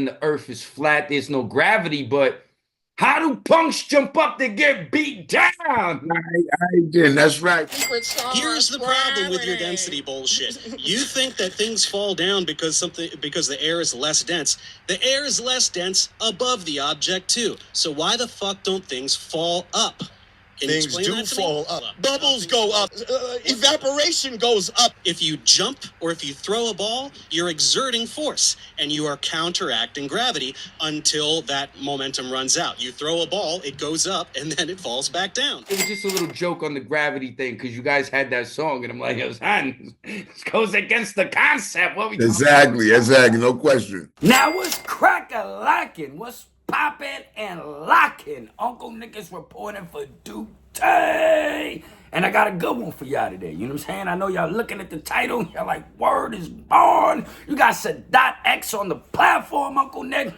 the earth is flat, there's no gravity, but how do punks jump up to get beat down? That's right. Here's the problem with your density bullshit. You think that things fall down because the air is less dense. The air is less dense above the object too. So why the fuck don't things fall up? Things do fall up. Bubbles go up. Evaporation goes up. If you jump or if you throw a ball, you're exerting force and you are counteracting gravity until that momentum runs out. You throw a ball, it goes up, and then it falls back down. It was just a little joke on the gravity thing because you guys had that song, and I'm like, son, this goes against the concept. What we Exactly, no question. Now what's crack-a-lackin'? What's poppin' and lockin'? Uncle Nick is reporting for duty. And I got a good one for y'all today. You know what I'm saying? I know y'all looking at the title. Y'all like, word is born. You got Sadat X on the platform, Uncle Nick.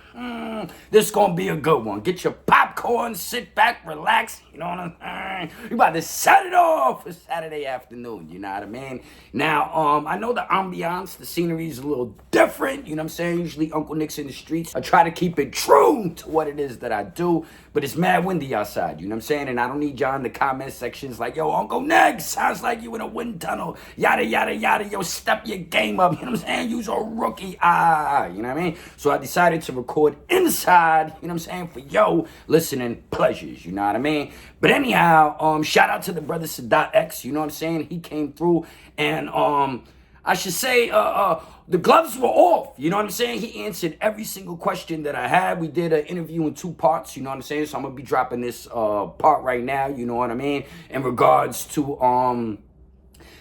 This gonna be a good one. Get your popcorn, sit back, relax. You know what I'm saying? You about to set it off for Saturday afternoon. You know what I mean? Now, I know the ambiance, the scenery is a little different. You know what I'm saying? Usually Uncle Nick's in the streets. I try to keep it true to what it is that I do. But it's mad windy outside. You know what I'm saying? And I don't need y'all in the comment sections like, yo, Uncle Nick, sounds like you in a wind tunnel. Yada, yada, yada. Yo, step your game up. You know what I'm saying? You's a rookie. You know what I mean? So I decided to record inside, you know what I'm saying, for yo listening pleasures. You know what I mean? But anyhow, shout out to the brother Sadat X. You know what I'm saying? He came through and I should say the gloves were off. You know what I'm saying? He answered every single question that I had. We did an interview in 2 parts. You know what I'm saying? So I'm gonna be dropping this part right now. You know what I mean? In regards to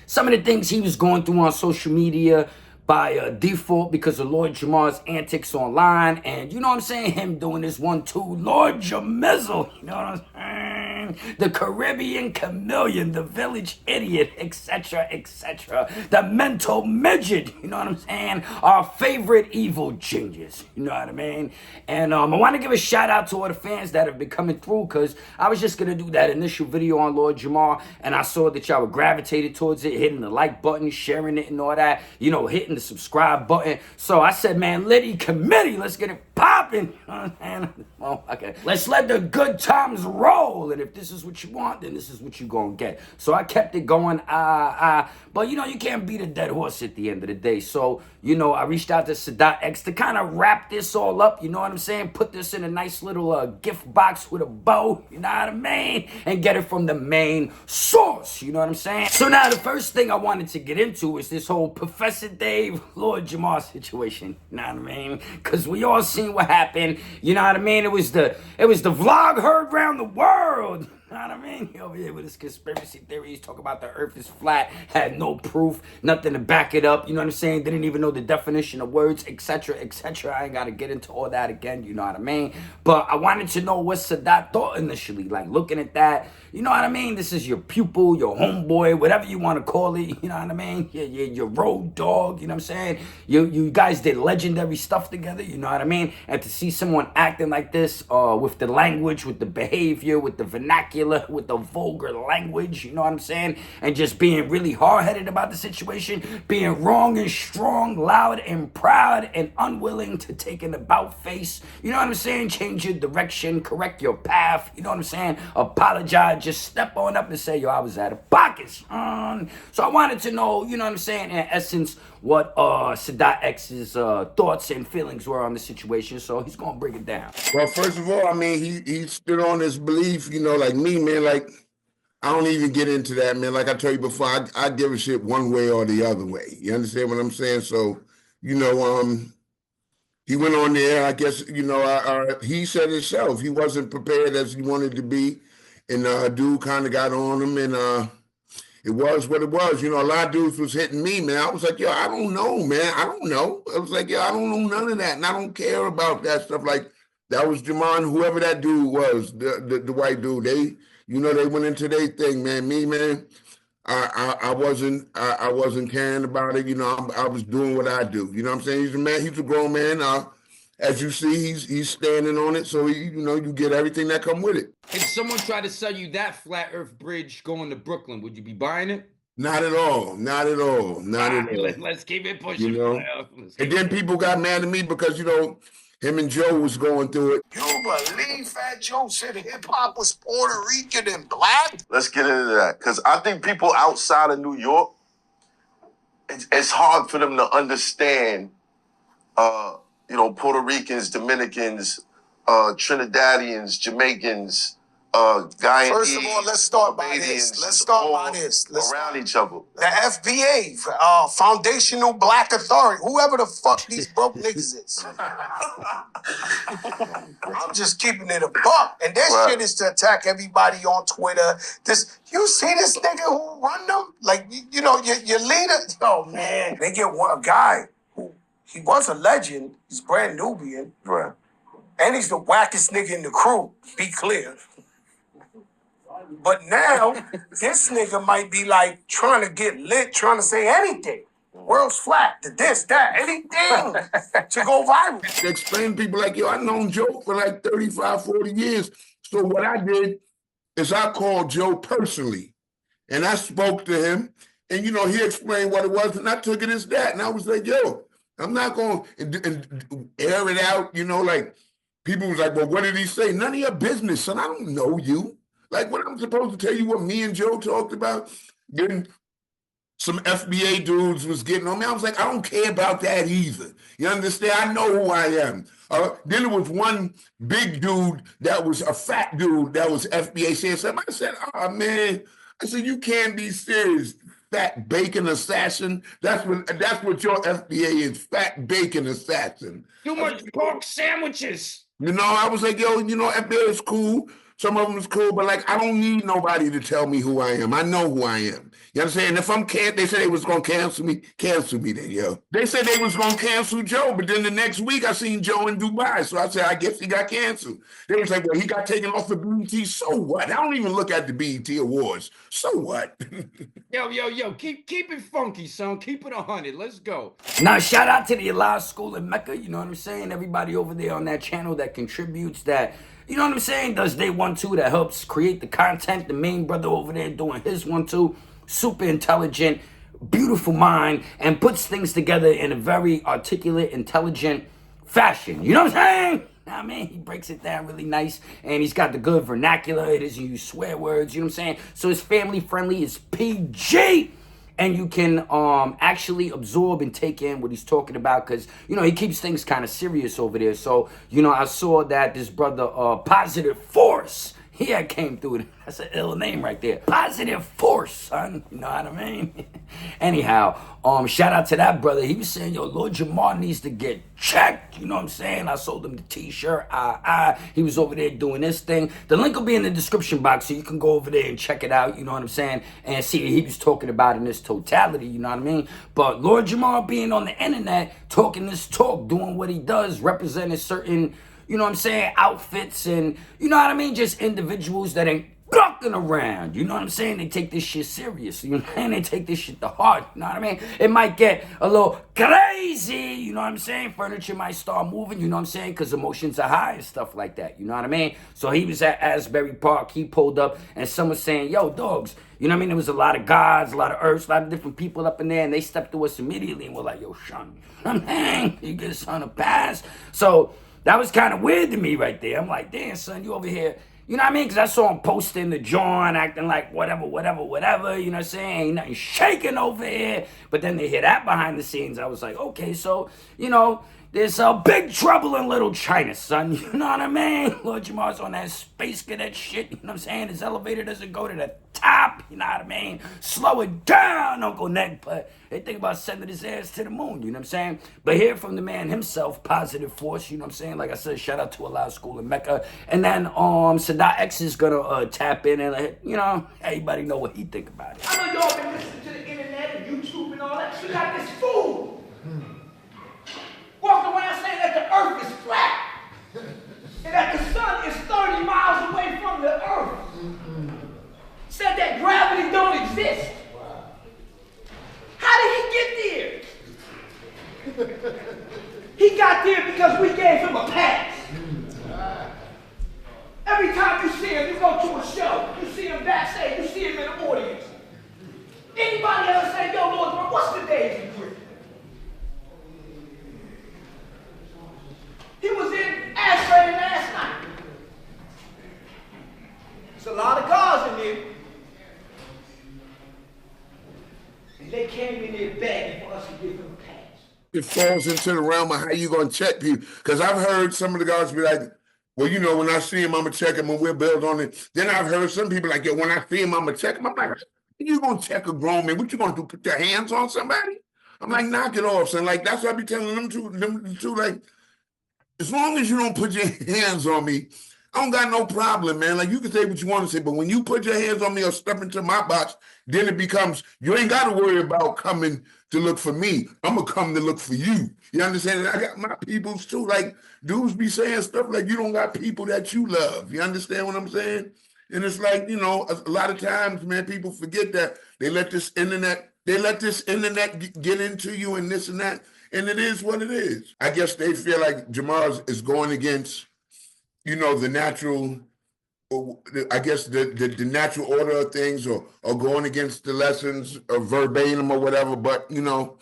some of the things he was going through on social media by default because of Lord Jamar's antics online, and you know what I'm saying? Him doing this 1-2, Lord Jamizzle. You know what I'm saying? The Caribbean chameleon, the village idiot, etc., etc. The mental midget, you know what I'm saying? Our favorite evil genius, you know what I mean? And I want to give a shout out to all the fans that have been coming through, because I was just going to do that initial video on Lord Jamar, and I saw that y'all were gravitated towards it, hitting the like button, sharing it and all that, you know, hitting the subscribe button. So I said, man, Liddy committee, let's get it popping. You know what I'm saying? Well, okay. Let's let the good times roll. And if this is what you want, then this is what you gonna get. So I kept it going. But you know, you can't beat a dead horse at the end of the day. So, you know, I reached out to Sadat X to kind of wrap this all up. You know what I'm saying? Put this in a nice little gift box with a bow. You know what I mean? And get it from the main source. You know what I'm saying? So now the first thing I wanted to get into is this whole Professor Dave, Lord Jamar situation. You know what I mean? Because we all seen what happened. You know what I mean? It was the vlog heard around the world. You know what I mean? He over here with his conspiracy theories, talk about the earth is flat, had no proof, nothing to back it up, you know what I'm saying? Didn't even know the definition of words, etc., etc. I ain't got to get into all that again, you know what I mean? But I wanted to know what Sadat thought initially, like looking at that, you know what I mean? This is your pupil, your homeboy, whatever you want to call it, you know what I mean? Your road dog, you know what I'm saying? You guys did legendary stuff together, you know what I mean? And to see someone acting like this, with the language, with the behavior, with the vernacular, with the vulgar language, you know what I'm saying? And just being really hard-headed about the situation, being wrong and strong, loud and proud, and unwilling to take an about face, you know what I'm saying? Change your direction, correct your path, you know what I'm saying? Apologize, just step on up and say, yo, I was out of pocket, son. So I wanted to know, you know what I'm saying, in essence, what Sadat X's thoughts and feelings were on the situation. So he's gonna break it down. Well, first of all, I mean, he stood on his belief, you know, like me, man. Like, I don't even get into that, man. Like I told you before, I give a shit one way or the other way. You understand what I'm saying? So, you know, he went on there. I guess, you know, he said himself he wasn't prepared as he wanted to be, and dude kind of got on him, and it was what it was. You know, a lot of dudes was hitting me, man. I was like, yo, I don't know, man. I don't know. I was like, yo, I don't know none of that. And I don't care about that stuff. Like, that was Jamar, whoever that dude was, the white dude. They, you know, they went into their thing, man. Me, man, I wasn't caring about it. You know, I was doing what I do. You know what I'm saying? He's a man, he's a grown man. As you see, he's standing on it. So, you know, you get everything that come with it. If someone tried to sell you that flat earth bridge going to Brooklyn, would you be buying it? Not at all. Not at all. Not at all. Let's keep it pushing. You know? And then people got mad at me because, you know, Him and Joe was going through it. You believe Fat Joe said hip-hop was Puerto Rican and black? Let's get into that. Because I think people outside of New York, it's hard for them to understand, Puerto Ricans, Dominicans, Trinidadians, Jamaicans, Guyanese. First of all, let's start by this. Around each other. The FBA, Foundational Black Authority, whoever the fuck these broke niggas is. I'm just keeping it a buck. And that shit is to attack everybody on Twitter. You see this nigga who run them? Like, your leader? Oh, man. They get one guy who, he was a legend. He's brand Nubian. Right. And he's the wackest nigga in the crew. Be clear. But now, this nigga might be like trying to get lit, trying to say anything. World's flat, this, that, anything to go viral. They explain to people like, yo, I've known Joe for like 35, 40 years. So what I did is I called Joe personally. And I spoke to him. And, he explained what it was. And I took it as that. And I was like, yo, I'm not going to air it out. Like people was like, well, what did he say? None of your business, son. I don't know you. Like, what I'm supposed to tell you what me and Joe talked about? Getting some FBA dudes was getting on me. I was like, I don't care about that either. You understand? I know who I am. Then there was one big dude that was a fat dude that was FBA saying something. I said, oh, man. I said, you can't be serious. Fat bacon assassin. That's what your FBA is. Fat bacon assassin. Too much pork sandwiches. I was like, yo, FBA is cool. Some of them is cool, but like, I don't need nobody to tell me who I am. I know who I am. You understand? If I'm can't, they said they was gonna cancel me then, yo. They said they was gonna cancel Joe, but then the next week I seen Joe in Dubai. So I said, I guess he got canceled. They was like, well, he got taken off the BET. So what? I don't even look at the BET Awards. So what? Yo, keep it funky, son. Keep it 100. Let's go. Now, shout out to the Allow School in Mecca, you know what I'm saying? Everybody over there on that channel that contributes, that, you know what I'm saying, does their 1-2, that helps create the content. The main brother over there doing his 1-2, super intelligent, beautiful mind, and puts things together in a very articulate, intelligent fashion. You know what I'm saying? I mean, he breaks it down really nice, and he's got the good vernacular. It doesn't use swear words, you know what I'm saying? So it's family friendly, it's PG. And you can actually absorb and take in what he's talking about, because, he keeps things kind of serious over there. So, I saw that this brother, Positive Force, he had came through. That's an ill name right there. Positive Force, son. You know what I mean? Anyhow, shout out to that brother. He was saying, yo, Lord Jamar needs to get checked. You know what I'm saying? I sold him the t-shirt. He was over there doing this thing. The link will be in the description box, so you can go over there and check it out. You know what I'm saying? And see what he was talking about in this totality. You know what I mean? But Lord Jamar being on the internet, talking this talk, doing what he does, representing certain, you know what I'm saying, outfits and, you know what I mean, just individuals that ain't fucking around. You know what I'm saying? They take this shit serious. You know what I'm saying? They take this shit to heart. You know what I mean? It might get a little crazy. You know what I'm saying? Furniture might start moving. You know what I'm saying? Because emotions are high and stuff like that. You know what I mean? So he was at Asbury Park. He pulled up and someone saying, yo, dogs. You know what I mean? There was a lot of gods, a lot of earths, a lot of different people up in there. And they stepped to us immediately and were like, yo, son, you know what I mean? You get son a pass. So that was kind of weird to me right there. I'm like, damn, son, you over here. You know what I mean? Because I saw him posting the joint, acting like whatever. You know what I'm saying? Ain't nothing shaking over here. But then they hear that behind the scenes. I was like, okay, so, there's a big trouble in Little China, son. You know what I mean? Lord Jamar's on that space cadet shit. You know what I'm saying? His elevator doesn't go to the top. You know what I mean? Slow it down, Uncle Nick. But they think about sending his ass to the moon. You know what I'm saying? But hear from the man himself, Positive Force. You know what I'm saying? Like I said, shout out to Allow School in Mecca. And then Sadat X is going to tap in and, everybody know what he think about it. I know y'all been listening to the internet and YouTube and all that. She got this fool walking around saying that the earth is flat and that the sun is 30 miles away from the earth. Said that gravity don't exist. How did he get there? He got there because we gave him a pass. Every time you see him, you go to a show, you see him backstage, you see him in the audience. In it falls into the realm of how you gonna check people. Because I've heard some of the guys be like, well, you know, when I see him, I'm gonna check him and we'll build on it. Then I've heard some people like, yo, when I see him, I'm gonna check him. I'm like, you gonna check a grown man? What you gonna do? Put your hands on somebody? I'm like, knock it off, son. Like, that's what I be telling them two, like, as long as you don't put your hands on me, I don't got no problem, man. Like, you can say what you want to say, but when you put your hands on me or step into my box, then it becomes, you ain't got to worry about coming to look for me. I'm going to come to look for you. You understand? And I got my peoples too. Like, dudes be saying stuff like, you don't got people that you love. You understand what I'm saying? And it's like, you know, a lot of times, man, people forget that they let this internet get into you and this and that. And it is what it is. I guess they feel like Jamar is going against, you know, the natural, I guess the natural order of things, or going against the lessons of verbatim or whatever. But, you know,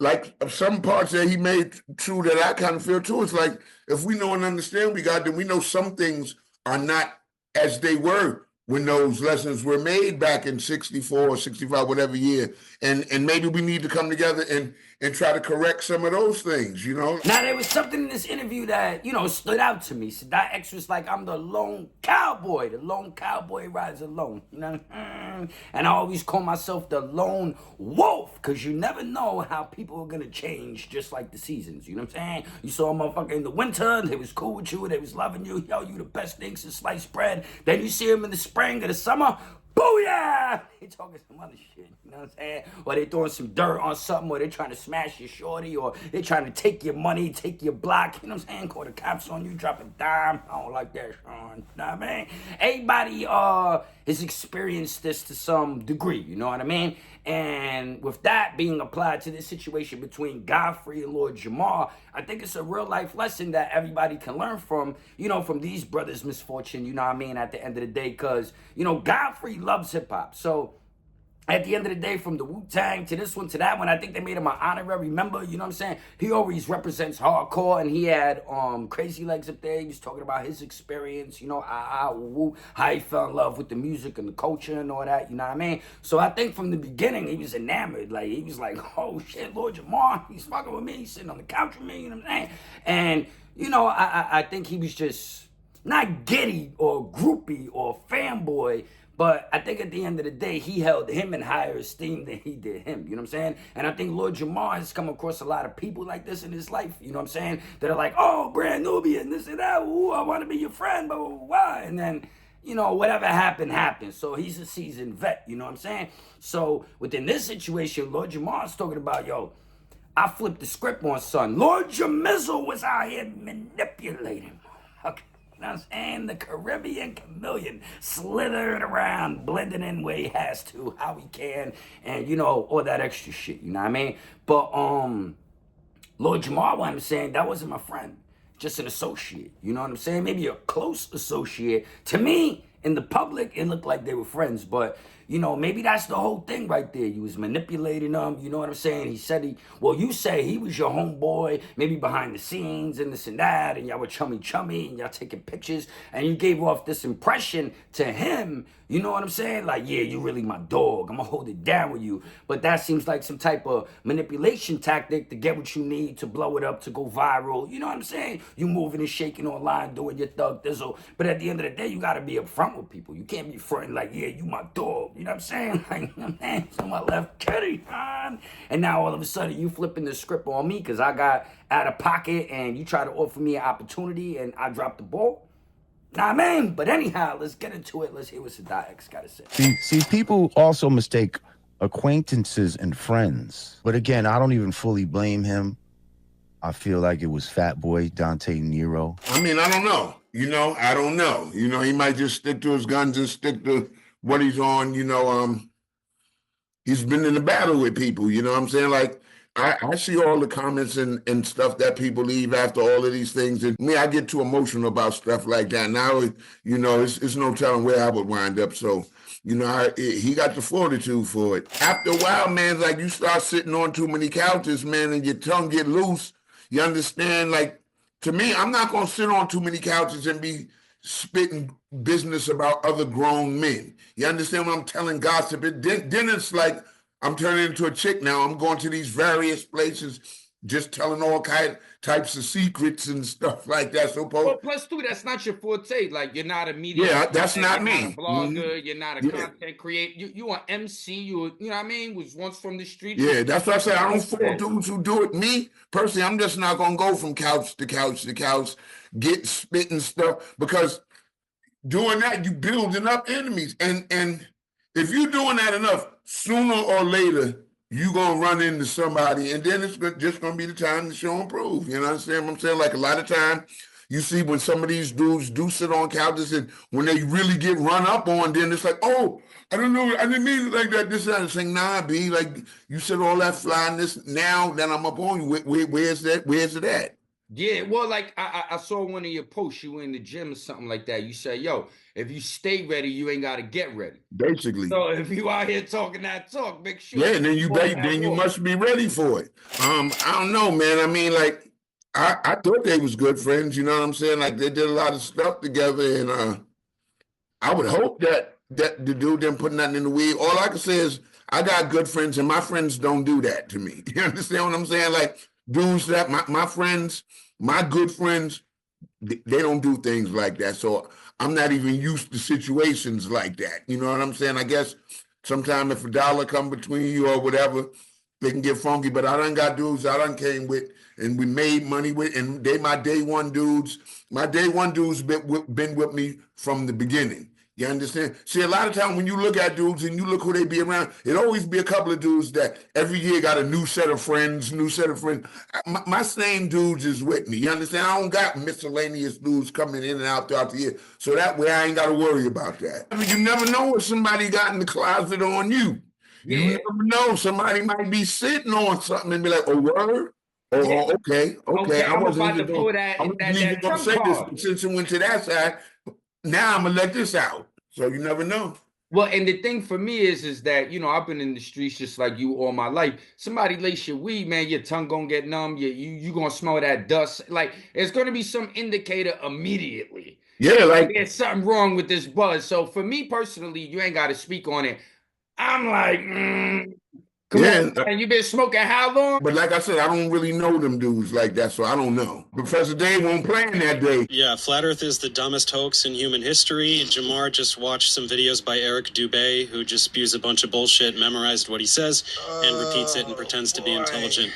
like some parts that he made true that I kind of feel too. It's like, if we know and understand then we know some things are not as they were when those lessons were made back in 64 or 65, whatever year. And maybe we need to come together and try to correct some of those things, you know? Now, there was something in this interview that, you know, stood out to me. Sadat X was like, I'm the lone cowboy. The lone cowboy rides alone. You know? And I always call myself the lone wolf, because you never know how people are going to change, just like the seasons. You know what I'm saying? You saw a motherfucker in the winter, they was cool with you, they was loving you. Yo, you the best thing since sliced bread. Then you see them in the spring or the summer. Booyah! They talking some other shit, you know what I'm saying? Or they throwing some dirt on something, or they trying to smash your shorty, or they trying to take your money, take your block, you know what I'm saying? Call the cops on you, drop a dime. I don't like that, Sean. You know what I mean? Everybody has experienced this to some degree, you know what I mean? And with that being applied to this situation between Godfrey and Lord Jamar, I think it's a real life lesson that everybody can learn from, you know, from these brothers' misfortune, you know what I mean, at the end of the day, because, you know, Godfrey loves hip-hop. So at the end of the day, from the Wu-Tang to this one to that one, I think they made him an honorary member, you know what I'm saying? He always represents hardcore, and he had Crazy Legs up there. He was talking about his experience, you know, how he fell in love with the music and the culture and all that, you know what I mean? So I think from the beginning, he was enamored. Like, he was like, oh shit, Lord Jamar, he's fucking with me, he's sitting on the couch with me, you know what I'm saying? And, you know, I think he was just not giddy or groupie or fanboy, but I think at the end of the day, he held him in higher esteem than he did him. You know what I'm saying? And I think Lord Jamar has come across a lot of people like this in his life. You know what I'm saying? That are like, oh, brand newbie and this and that. Ooh, I want to be your friend, blah, blah, blah, blah. And then, you know, whatever happened. So he's a seasoned vet. You know what I'm saying? So within this situation, Lord Jamar's talking about, yo, I flipped the script on son. Lord Jamizzle was out here manipulating. Okay. You know what I'm saying? The Caribbean chameleon slithering around, blending in where he has to, how he can, and, you know, all that extra shit, you know what I mean? But Lord Jamar, what I'm saying, that wasn't my friend, just an associate, you know what I'm saying? Maybe a close associate. To me, in the public, it looked like they were friends, but, you know, maybe that's the whole thing right there. You was manipulating them, you know what I'm saying? He said you say he was your homeboy, maybe behind the scenes and this and that, and y'all were chummy, and y'all taking pictures, and you gave off this impression to him, you know what I'm saying? Like, yeah, you really my dog, I'm gonna hold it down with you. But that seems like some type of manipulation tactic to get what you need, to blow it up, to go viral, you know what I'm saying? You moving and shaking online, doing your thug thizzle, but at the end of the day, you gotta be upfront with people. You can't be fronting like, yeah, you my dog, you know what I'm saying? Like, man, so I left Kitty on, and now all of a sudden you flipping the script on me because I got out of pocket and you try to offer me an opportunity and I dropped the ball. Nah, man. But anyhow, let's get into it. Let's hear what Sadat X got to say. See, people also mistake acquaintances and friends. But again, I don't even fully blame him. I feel like it was Fat Boy Dante Nero. I mean, I don't know. You know, I don't know. You know, he might just stick to his guns and stick to what he's on. You know, he's been in a battle with people. You know what I'm saying? Like, I see all the comments and stuff that people leave after all of these things. And me, I get too emotional about stuff like that. Now, you know, it's no telling where I would wind up. So, you know, he got the fortitude for it. After a while, man, like you start sitting on too many couches, man, and your tongue get loose. You understand? Like, to me, I'm not going to sit on too many couches and be spitting business about other grown men. You understand what I'm telling gossip? Then it's like, I'm turning into a chick now. I'm going to these various places, just telling all types of secrets and stuff like that. So, Well, plus two, that's not your forte. Like you're not a media. Yeah, that's not you're me. Not a blogger. You're not a Yeah. content creator. You an MC. You know what I mean? Was once from the streets. Yeah, that's what I say. I don't fault dudes who do it. Me personally, I'm just not gonna go from couch to couch to couch, get spitting stuff, because doing that, you building up enemies. And if you're doing that enough, sooner or later, you gonna run into somebody, and then it's just gonna be the time to show and prove. You know what I'm saying? Like a lot of time, you see when some of these dudes do sit on couches, and when they really get run up on, then it's like, oh, I don't know, I didn't mean it like that. This and that. Saying, nah, B, like you said all that flyness. Now that I'm up on you, where's that? Where's it at? Yeah, well, like I saw one of your posts. You were in the gym or something like that. You said, "Yo, if you stay ready, you ain't got to get ready." Basically. So if you out here talking that talk, make sure. Yeah, and then you must be ready for it. I don't know, man. I mean, like I thought they was good friends. You know what I'm saying? Like they did a lot of stuff together, and I would hope that the dude didn't put nothing in the weed. All I can say is I got good friends, and my friends don't do that to me. You understand what I'm saying? Like dudes that my friends, my good friends, they don't do things like that. So I'm not even used to situations like that. You know what I'm saying? I guess sometimes if a dollar come between you or whatever, they can get funky. But I done got dudes I done came with and we made money with, and they my day one dudes. My day one dudes been with me from the beginning. You understand? See, a lot of times when you look at dudes and you look who they be around, it always be a couple of dudes that every year got a new set of friends. My same dudes is with me. You understand? I don't got miscellaneous dudes coming in and out throughout the year. So that way I ain't got to worry about that. You never know what somebody got in the closet on you. Yeah. You never know. Somebody might be sitting on something and be like, oh, word? Oh, yeah. Okay. I wasn't even going to say this, but since it went to that side, now I'm gonna let this out. So you never know. Well, and the thing for me is that, you know, I've been in the streets just like you all my life. Somebody lace your weed, man, your tongue gonna get numb. You gonna smell that dust. Like, there's gonna be some indicator immediately. Yeah, like there's something wrong with this buzz. So for me personally, you ain't got to speak on it. I'm like, come on, man, you been smoking how long? But like I said, I don't really know them dudes like that, so I don't know. Professor Dave won't play in that day. Yeah, Flat Earth is the dumbest hoax in human history. Jamar just watched some videos by Eric Dubé, who just spews a bunch of bullshit, memorized what he says, and repeats it and pretends to be intelligent.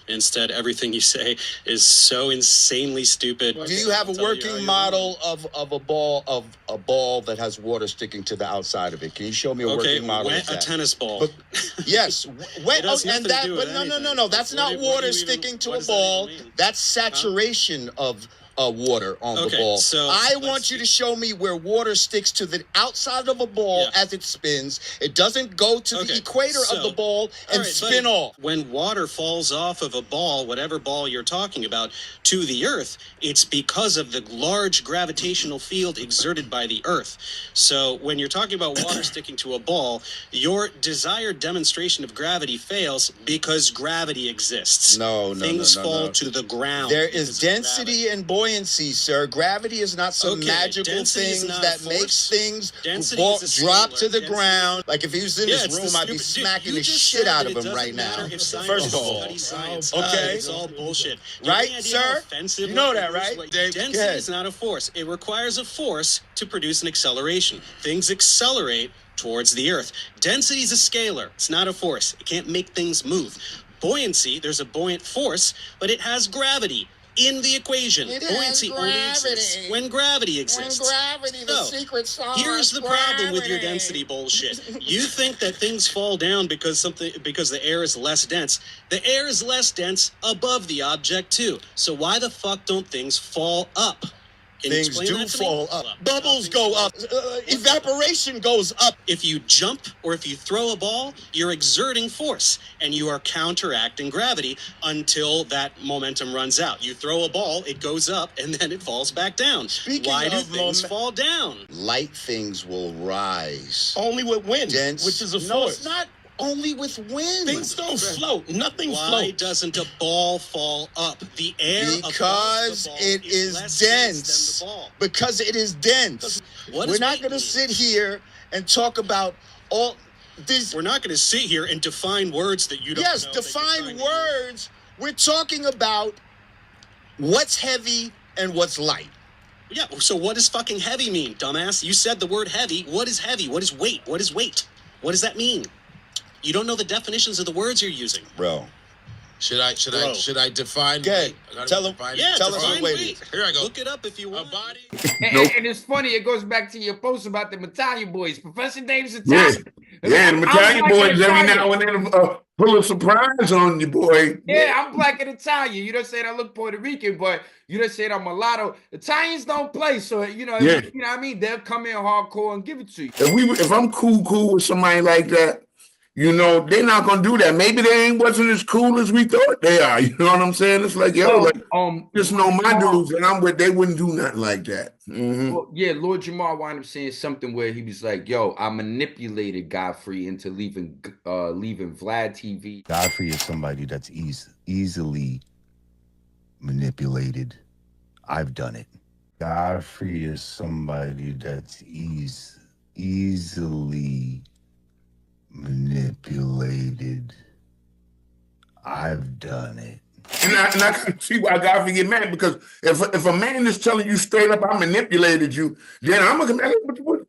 Instead, everything you say is so insanely stupid. Do you have a working model of a ball that has water sticking to the outside of it? Can you show me a working model of that? A tennis ball. But, yes. No. That's not water sticking to a ball. That's saturation of water on the ball. So I want you to show me where water sticks to the outside of a ball as it spins. It doesn't go to the equator of the ball and spin off. When water falls off of a ball, whatever ball you're talking about, to the earth, it's because of the large gravitational field exerted by the earth. So when you're talking about water sticking to a ball, your desired demonstration of gravity fails because gravity exists. Things fall to the ground. There is density and buoyancy, sir. Gravity is not some magical thing that makes things drop to the ground. Like if he was in this room, I'd be smacking the shit out of him right now. First of all, it's all bullshit. Right, sir? You know that, right? Density is not a force. It requires a force to produce an acceleration. Things accelerate towards the earth. Density is a scalar. It's not a force. It can't make things move. Buoyancy, there's a buoyant force, but it has gravity in the equation. Buoyancy only exists when gravity exists. The secret sauce. Here's the problem with your density bullshit. You think that things fall down because the air is less dense. The air is less dense above the object too. So why the fuck don't things fall up? Things do fall up. Bubbles go up. Evaporation goes up. If you jump or if you throw a ball, you're exerting force and you are counteracting gravity until that momentum runs out. You throw a ball, it goes up, and then it falls back down. Why do things fall down? Light things will rise. Only with wind, which is a force. No, it's not. Only with wind. Things don't float. Nothing floats. Why doesn't a ball fall up? The air because it is dense. Because it is dense. We're not going to sit here and talk about all. We're not going to sit here and define words that you don't know. Yes, define words. We're talking about what's heavy and what's light. Yeah, so what does fucking heavy mean, dumbass? You said the word heavy. What is heavy? What is weight? What is weight? What does that mean? You don't know the definitions of the words you're using. Bro. Should I define? Okay. Tell us what weight is. Here I go. Look it up if you want. A body. And it's funny, it goes back to your post about the Italian boys. Professor Dave's Italian. Yeah, the Italian boys every now and then pull a surprise on you, boy. Yeah, I'm black and Italian. You don't say I look Puerto Rican, but you don't say I'm mulatto. Italians don't play, so you know what I mean? They'll come in hardcore and give it to you. If I'm cool with somebody like that, you know, they're not gonna do that. Maybe they wasn't as cool as we thought they are. You know what I'm saying? It's like, just know my dudes and I'm with, they wouldn't do nothing like that. Mm-hmm. Well, yeah, Lord Jamar wound up saying something where he was like, yo, I manipulated Godfrey into leaving Vlad TV. Godfrey is somebody that's easily manipulated. I've done it. Godfrey is somebody that's easily manipulated. I've done it. And I can see why Godfrey get mad, because if a man is telling you straight up, I manipulated you, then I'm gonna be like,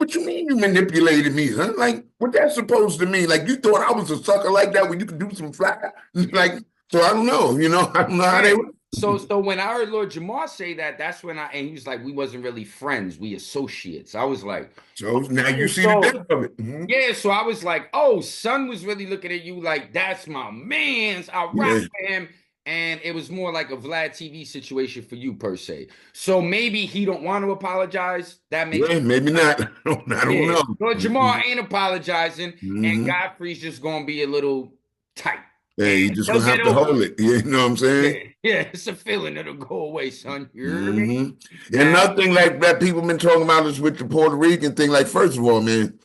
what you mean you manipulated me? Huh? Like, what that's supposed to mean? Like, you thought I was a sucker like that when you could do some fly? Like, so I don't know, you know, I don't know how they were. So when I heard Lord Jamar say that, that's when and he was like, we wasn't really friends, we associates. I was like, so now you see the depth of it. Mm-hmm. Yeah, so I was like, oh, son was really looking at you like, that's my man's. I rock for him. And it was more like a Vlad TV situation for you, per se. So maybe he don't want to apologize. That makes maybe not. I don't know. Lord Jamar ain't apologizing, and Godfrey's just going to be a little tight. Yeah, you just gonna have to hold it. You know what I'm saying? Yeah, it's a feeling that'll go away, son. And another thing like that people been talking about is with the Puerto Rican thing. Like, first of all, man,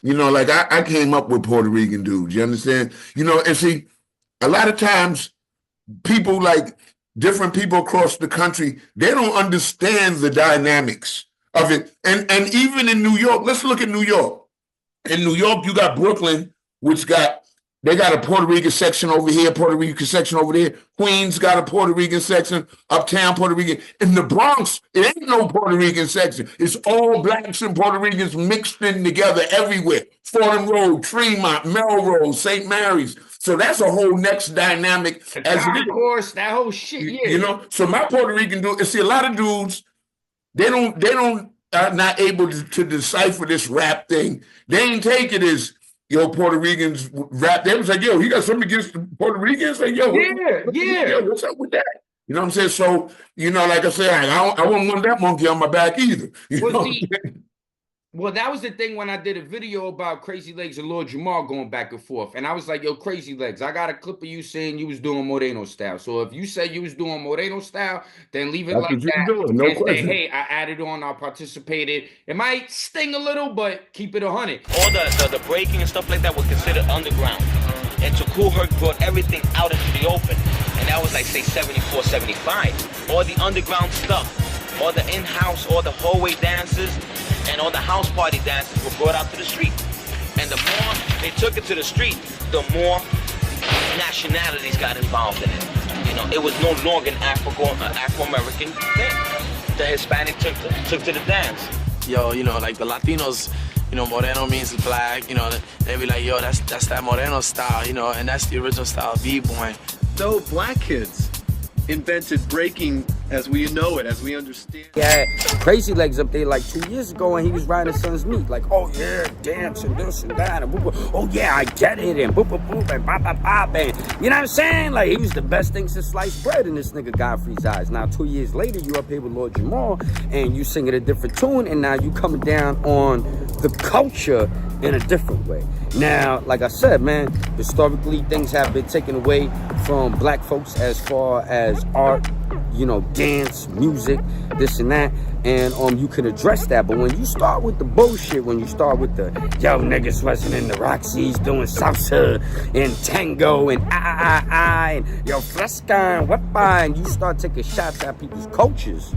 you know, like I came up with Puerto Rican dudes. You understand? You know, and see, a lot of times people, like different people across the country, they don't understand the dynamics of it. And even in New York, let's look at New York. In New York, you got Brooklyn, which they got a Puerto Rican section over here, Puerto Rican section over there. Queens got a Puerto Rican section, uptown Puerto Rican. In the Bronx, it ain't no Puerto Rican section. It's all blacks and Puerto Ricans mixed in together everywhere. Fordham Road, Tremont, Melrose, St. Mary's. So that's a whole next dynamic. Of course, that whole shit, yeah. You know, so my Puerto Rican dude, and see, a lot of dudes, they are not able to decipher this rap thing. They ain't take it as, yo, Puerto Ricans rap. They was like, yo, he got something against the Puerto Ricans? Like, yo, what's up with that? You know what I'm saying? So, you know, like I said, I wouldn't want that monkey on my back either. Well, that was the thing when I did a video about Crazy Legs and Lord Jamar going back and forth. And I was like, yo, Crazy Legs, I got a clip of you saying you was doing Moreno style. So if you say you was doing Moreno style, then leave it that's like that. No question. Say, hey, I added on, I participated. It might sting a little, but keep it 100. All the breaking and stuff like that were considered underground. And to Cool Herc brought everything out into the open. And that was like, say, 74, 75. All the underground stuff, all the in-house, all the hallway dances, and all the house party dances were brought out to the street. And the more they took it to the street, the more nationalities got involved in it. You know, it was no longer an Afro-American thing. The Hispanic took to the dance. Yo, you know, like the Latinos, you know, Moreno means black, you know, they be like, yo, that's that Moreno style, you know, and that's the original style of B-boy. So black kids invented breaking as we know it, as we understand. Yeah, Crazy Legs up there like 2 years ago, and he was riding his son's meat. Like, oh yeah, dance and this and that, and boop, boop. Oh yeah, I get it, and boop boop boop, and bop bop bop, and you know what I'm saying? Like, he was the best thing since sliced bread in this nigga Godfrey's eyes. Now 2 years later, you up here with Lord Jamar, and you singing a different tune, and now you coming down on the culture in a different way. Now, like I said, man, historically things have been taken away from black folks as far as art, you know, dance, music, this and that, and you can address that. But when you start with the bullshit, when you start with the yo niggas wasn't in the Roxy's doing salsa and tango and and yo fresca and wepa, and you start taking shots at people's cultures,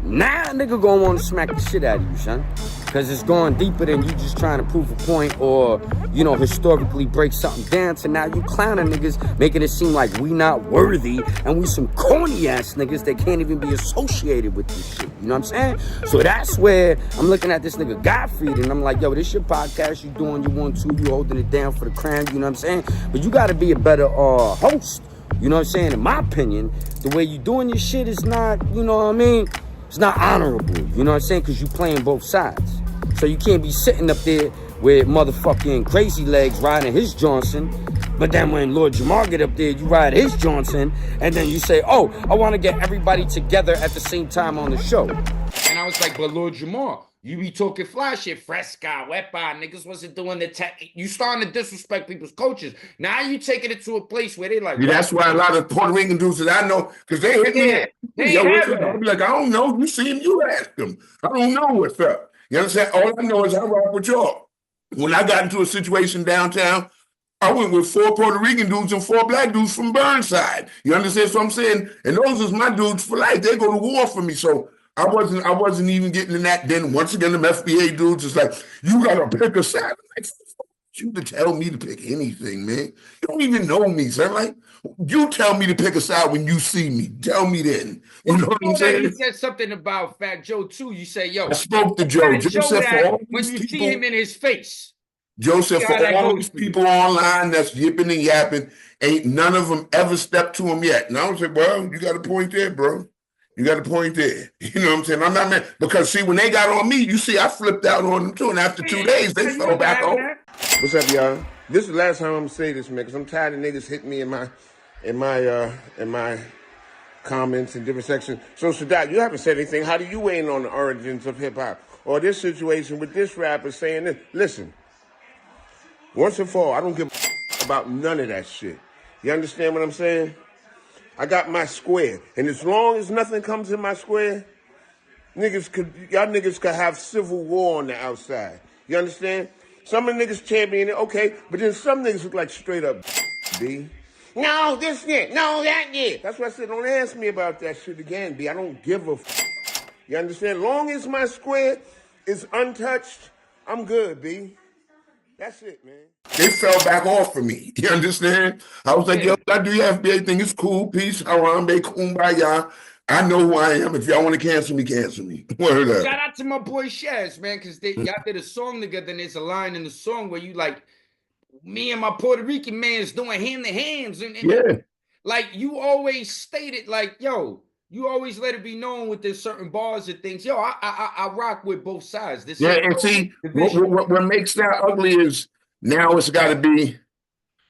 now nigga gonna want to smack the shit out of you, son. Because it's going deeper than you just trying to prove a point or, you know, historically break something down. So now you clowning niggas, making it seem like we not worthy and we some corny ass niggas that can't even be associated with this shit. You know what I'm saying? So that's where I'm looking at this nigga Godfried and I'm like, yo, this your podcast, you doing your 1-2, you holding it down for the crown, you know what I'm saying? But you gotta be a better host. You know what I'm saying? In my opinion, the way you doing your shit is not, you know what I mean? It's not honorable, you know what I'm saying? Because you playing both sides. So you can't be sitting up there with motherfucking Crazy Legs riding his Johnson, but then when Lord Jamar get up there, you ride his Johnson, and then you say, oh, I want to get everybody together at the same time on the show. And I was like, but Lord Jamar, you be talking fly shit, fresca, wepa, niggas wasn't doing the tech. You starting to disrespect people's coaches. Now you taking it to a place where they like, yeah, that's why a lot of Puerto Rican dudes that I know, because they hit me. They Yo, ain't what's up? I'll be like, I don't know. You see him, you ask him. I don't know what's up. You understand? All I know is I rock with y'all. When I got into a situation downtown, I went with 4 Puerto Rican dudes and 4 black dudes from Burnside. You understand what I'm saying? And those is my dudes for life. They go to war for me. So I wasn't even getting in that. Then once again, them FBA dudes is like, you gotta pick a side. I'm like, you to tell me to pick anything, man. You don't even know me, son. Like, you tell me to pick a side when you see me. Tell me then. You know what I'm saying? You said something about Fat Joe too. You say, yo, I spoke to Joe. Joe said for all when these you people, see him in his face. Joseph, for all these people online that's yipping and yapping, ain't none of them ever stepped to him yet. And I was like, well, you got a point there, bro. You got a point there. You know what I'm saying? I'm not mad. Because see, when they got on me, you see, I flipped out on them too. And after 2 days, they fell back off. What's up, y'all? This is the last time I'm gonna say this, man, because I'm tired of niggas hitting me in my comments in different sections. So Sadat, you haven't said anything. How do you weigh in on the origins of hip hop? Or this situation with this rapper saying this? Listen, once and for all, I don't give a about none of that shit. You understand what I'm saying? I got my square. And as long as nothing comes in my square, y'all niggas could have civil war on the outside. You understand? Some of the niggas champion it, okay, but then some niggas look like straight up B. No, this shit, no, that shit. That's why I said, don't ask me about that shit again, B. I don't give a You understand? Long as my square is untouched, I'm good, B. That's it, man. They fell back off for me. You understand? I was like, yo, I do your FBA thing. It's cool. Peace. Harambe, kumbaya. I know who I am. If y'all want to cancel me, cancel me. Word up. Shout out to my boy Shaz, man, because y'all did a song together, and there's a line in the song where you like, me and my Puerto Rican man's doing hand to hands. And yeah. Like, you always stated, like, yo, you always let it be known with this certain bars and things. Yo, I rock with both sides. This and see, what makes that ugly is now it's got to be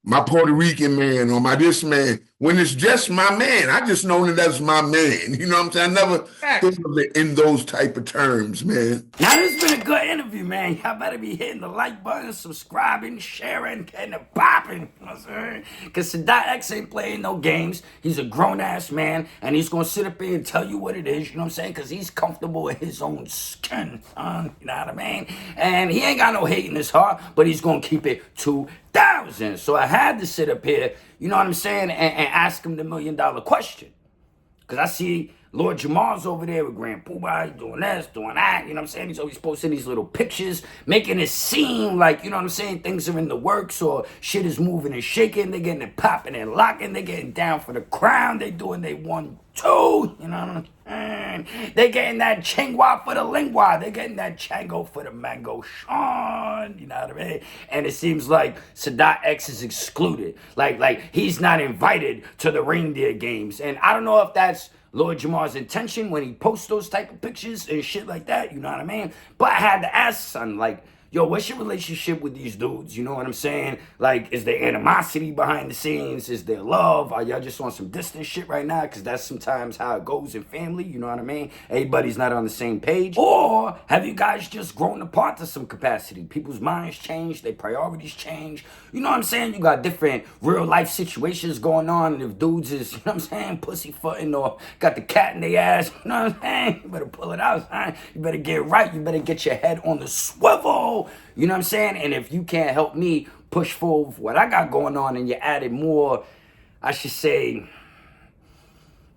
my Puerto Rican man or my this man. When it's just my man, I just know that that's my man. You know what I'm saying? I never think of it in those type of terms, man. Now, this has been a good interview, man. Y'all better be hitting the like button, subscribing, sharing, getting it popping. You know what I'm saying? Because Sadat X ain't playing no games. He's a grown-ass man, and he's going to sit up here and tell you what it is, you know what I'm saying? Because he's comfortable in his own skin, son. You know what I mean? And he ain't got no hate in his heart, but he's going to keep it 2,000. So I had to sit up here, you know what I'm saying, and ask him the $1 million question. Because I see Lord Jamar's over there with Grand Poobah, doing this, doing that, you know what I'm saying? He's always posting these little pictures, making it seem like, you know what I'm saying, things are in the works or shit is moving and shaking, they're getting it popping and locking, they're getting down for the crown, they doing they 1-2, you know what I'm saying? They getting that chingwa for the lingua, they getting that chango for the mango Sean, you know what I mean? And it seems like Sadat X is excluded, like he's not invited to the reindeer games, and I don't know if that's Lord Jamar's intention when he posts those type of pictures and shit like that, you know what I mean? But I had to ask son, like, yo, what's your relationship with these dudes? You know what I'm saying? Like, is there animosity behind the scenes? Is there love? Are y'all just on some distant shit right now? Because that's sometimes how it goes in family, you know what I mean? Everybody's not on the same page. Or have you guys just grown apart to some capacity? People's minds change, their priorities change. You know what I'm saying? You got different real life situations going on. And if dudes is, you know what I'm saying, pussyfooting or got the cat in their ass, you know what I'm saying? You better pull it out, son. You better get right. You better get your head on the swivel. You know what I'm saying? And if you can't help me push forward what I got going on and you added more, I should say,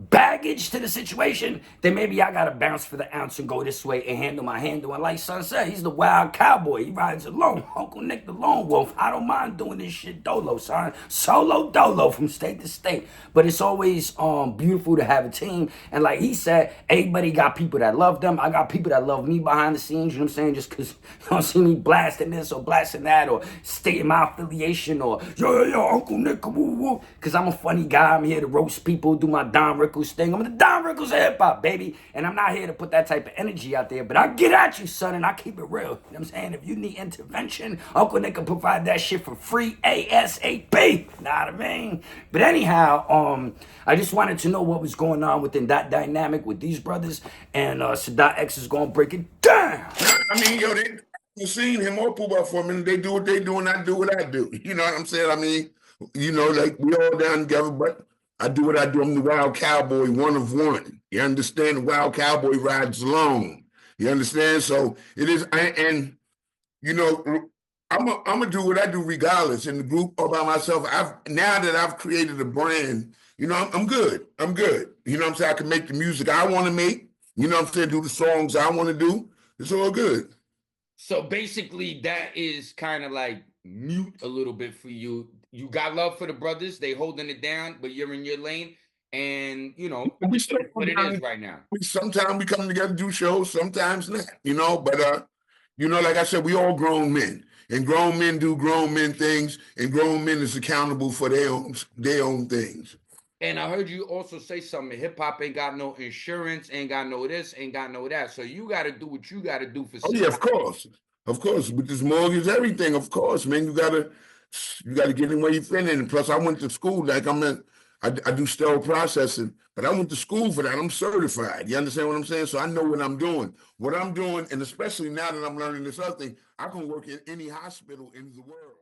baggage to the situation, then maybe I gotta bounce for the ounce and go this way and handle my handle. And like Son said, he's the wild cowboy. He rides alone. Uncle Nick the lone wolf. I don't mind doing this shit dolo, son. Solo dolo from state to state. But it's always beautiful to have a team. And like he said, everybody got people that love them. I got people that love me behind the scenes, you know what I'm saying? Just because you don't see me blasting this or blasting that or stating my affiliation or yo, Uncle Nick, woo woo. Because I'm a funny guy. I'm here to roast people, do my Don Rickles thing. I'm the Don Rickles of hip hop, baby. And I'm not here to put that type of energy out there. But I get at you, son, and I keep it real. You know what I'm saying? If you need intervention, Uncle Nick can provide that shit for free ASAP. Know what I mean? But anyhow, I just wanted to know what was going on within that dynamic with these brothers. And Sadat X is going to break it down. I mean, yo, they seen him or Pooh for a minute. They do what they do, and I do what I do. You know what I'm saying? I mean, you know, like we all down together, but I do what I do. I'm the wild cowboy, one of one. You understand? The wild cowboy rides alone. You understand? So it is, and you know, I'm gonna do what I do regardless in the group or by myself. Now that I've created a brand, you know, I'm good. I'm good. You know what I'm saying? I can make the music I want to make. You know what I'm saying? Do the songs I want to do. It's all good. So basically, that is kind of like mute a little bit for you. You got love for the brothers; they holding it down, but you're in your lane, and you know what it is right now. Sometimes we come together do shows, sometimes not. You know, but you know, like I said, we all grown men, and grown men do grown men things, and grown men is accountable for their own things. And I heard you also say something. Hip hop ain't got no insurance, ain't got no this, ain't got no that. So you got to do what you got to do for. Oh yeah, of course. With this mortgage, everything, of course, man. You gotta get in where you fit in. And plus, I went to school. Like I do sterile processing, but I went to school for that. I'm certified. You understand what I'm saying? So I know what I'm doing. And especially now that I'm learning this other thing, I can work in any hospital in the world.